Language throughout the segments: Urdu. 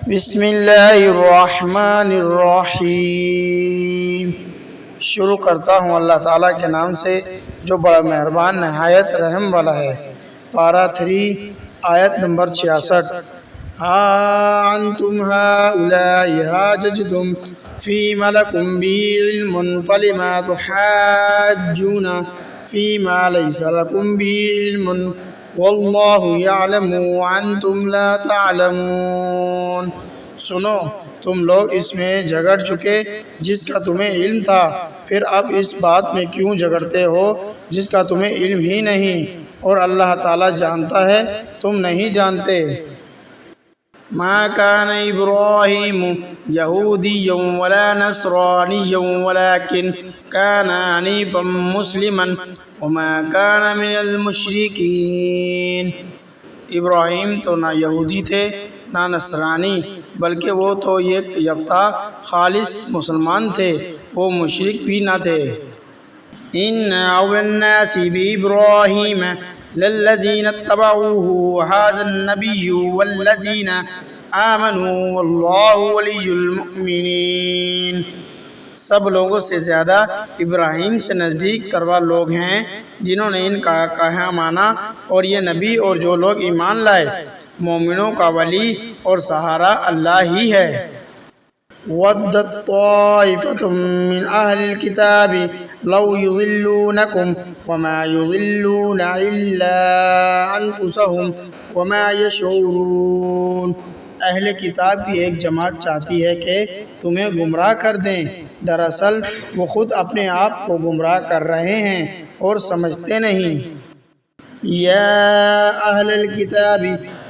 بسم اللہ الرحمن الرحیم۔ شروع کرتا ہوں اللہ تعالیٰ کے نام سے جو بڑا مہربان نہایت رحم والا ہے۔ پارہ 3 آیت نمبر 66۔ ہا انتم ہؤلاء حاججتم فیما لکم به علم فلما تحاجون فیما لیس لکم به علم واللہ یعلم وانتم لا تعلمون۔ سنو، تم لوگ اس میں جھگڑ چکے جس کا تمہیں علم تھا، پھر اب اس بات میں کیوں جھگڑتے ہو جس کا تمہیں علم ہی نہیں، اور اللہ تعالیٰ جانتا ہے تم نہیں جانتے۔ ما كان إبراهيم يهوديا ولا نصرانيا ولكن كان حنيفا مسلما وما كان من المشركين۔ ابراہیم تو نہ یہودی تھے نہ نصرانی، بلکہ وہ تو ایک یکتا خالص مسلمان تھے، وہ مشرک بھی نہ تھے۔ ان اول الناس بابراہیم للذین اتبعوه وهذا النبی والذین آمنوا واللہ ولی المؤمنین۔ سب لوگوں سے زیادہ ابراہیم سے نزدیک تروا لوگ ہیں جنہوں نے ان کا کہا مانا، اور یہ نبی اور جو لوگ ایمان لائے۔ مومنوں کا ولی اور سہارا اللہ ہی ہے۔ وَدَّتْ طَائِفَةٌ مِّنْ أَهْلِ الْكِتَابِ لَوْ يُضِلُّونَكُمْ وَمَا يُضِلُّونَ إِلَّا أَنفُسَهُمْ وَمَا يَشْعُرُونَ۔ اہل کتاب کی ایک جماعت چاہتی ہے کہ تمہیں گمراہ کر دیں، دراصل وہ خود اپنے آپ کو گمراہ کر رہے ہیں اور سمجھتے نہیں۔ یا اہل الکتاب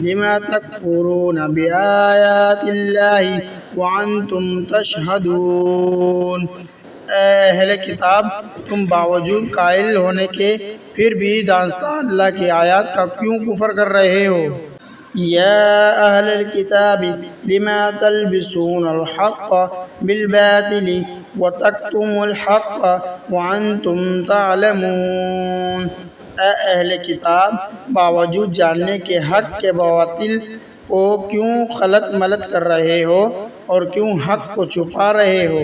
لما تکفرون بآیات اللہ وانتم تشہدون۔ اے اہل کتاب، تم باوجود قائل ہونے کے پھر بھی دانستہ اللہ کی آیات کا کیوں کفر کر رہے ہو؟ یا اہل الکتاب لما تلبسون الحق بالباطل وتکتمون الحق وانتم تعلمون۔ اے اہل کتاب، باوجود جاننے کے حق کے باطل کو کیوں خلط ملط کر رہے ہو اور کیوں حق کو چھپا رہے ہو؟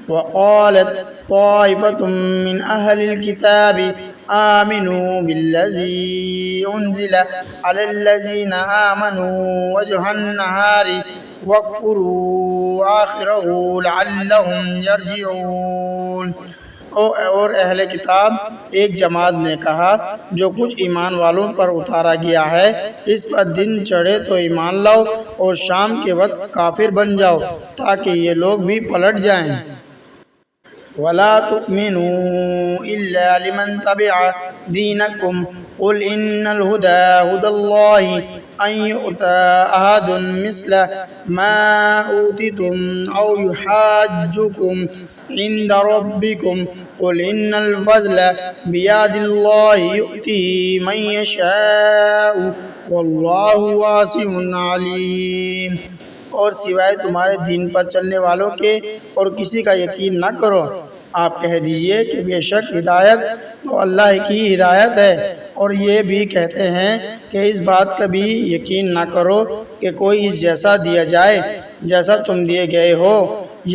وقالت طائفة من أهل الكتاب آمنوا بالذي أنزل على الذين آمنوا وجه النهار واكفروا آخره لعلهم يرجعون۔ اور اہل کتاب ایک جماعت نے کہا جو کچھ ایمان والوں پر اتارا گیا ہے اس پر دن چڑھے تو ایمان لاؤ اور شام کے وقت کافر بن جاؤ تاکہ یہ لوگ بھی پلٹ جائیں۔ وَلَا تُؤْمِنُوا إِلَّا لِمَنْ تَبِعَ دِينَكُمْ قُلْ إِنَّ الْهُدَى هُدَى اللَّهِ أَنْ يُؤْتَى أَحَدٌ مِثْلَ مَا أُوتِيتُمْ أَوْ يُحَاجُّكُمْ عِنْدَ رَبِّكُمْ قُلْ إِنَّ الْفَضْلَ بِيَدِ اللَّهِ يُؤْتِيهِ مَن يَشَاءُ وَاللَّهُ وَاسِعٌ عَلِيمٌ۔ اور سوائے تمہارے دین پر چلنے والوں کے اور کسی کا یقین نہ کرو۔ آپ کہہ دیجئے کہ بے شک ہدایت تو اللہ کی ہدایت ہے، اور یہ بھی کہتے ہیں کہ اس بات کا بھی یقین نہ کرو کہ کوئی اس جیسا دیا جائے جیسا تم دیے گئے ہو،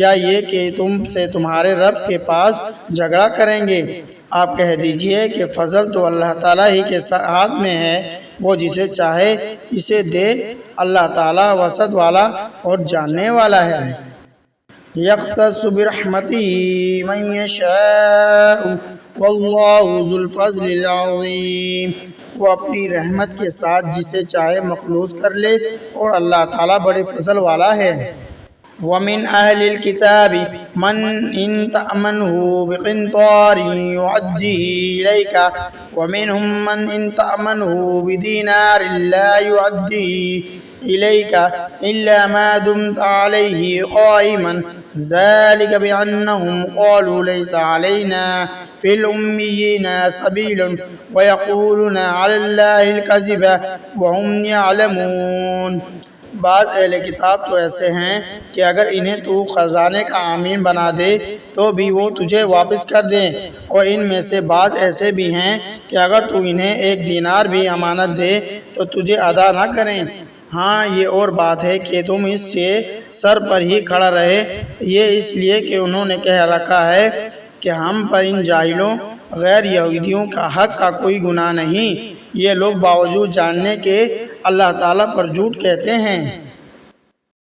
یا یہ کہ تم سے تمہارے رب کے پاس جھگڑا کریں گے۔ آپ کہہ دیجئے کہ فضل تو اللہ تعالیٰ ہی کے ہاتھ میں ہے، وہ جسے چاہے اسے دے، اللہ تعالیٰ وسعت والا اور جاننے والا ہے۔ یختص برحمتہ من یشاء واللہ ذو الفضل العظیم۔ وہ اپنی رحمت کے ساتھ جسے چاہے مخلوص کر لے، اور اللہ تعالیٰ بڑے فضل والا ہے۔ وَمِنْ أَهْلِ الْكِتَابِ مَنْ إِنْ تَأْمَنْهُ بِقِنْطَارٍ يُؤَدِّهِ إِلَيْكَ وَمِنْهُمْ مَنْ إِنْ تَأْمَنْهُ بِدِينَارٍ لَا يُؤَدِّهِ إِلَيْكَ إِلَّا مَا دُمْتَ عَلَيْهِ قَائِمًا ذَلِكَ بِأَنَّهُمْ قَالُوا لَيْسَ عَلَيْنَا فِي الْأُمِّيِّينَ سَبِيلٌ وَيَقُولُونَ عَلَى اللَّهِ الْكَذِبَ وَهُمْ يَعْلَمُونَ۔ بعض اہل کتاب تو ایسے ہیں کہ اگر انہیں تو خزانے کا امین بنا دے تو بھی وہ تجھے واپس کر دیں، اور ان میں سے بعض ایسے بھی ہیں کہ اگر تو انہیں 1 دینار بھی امانت دے تو تجھے ادا نہ کریں۔ ہاں یہ اور بات ہے کہ تم اس سے سر پر ہی کھڑا رہے، یہ اس لیے کہ انہوں نے کہہ رکھا ہے کہ ہم پر ان جاہلوں غیر یہودیوں کا حق کا کوئی گناہ نہیں۔ یہ لوگ باوجود جاننے کے اللہ تعالیٰ پر جھوٹ کہتے ہیں۔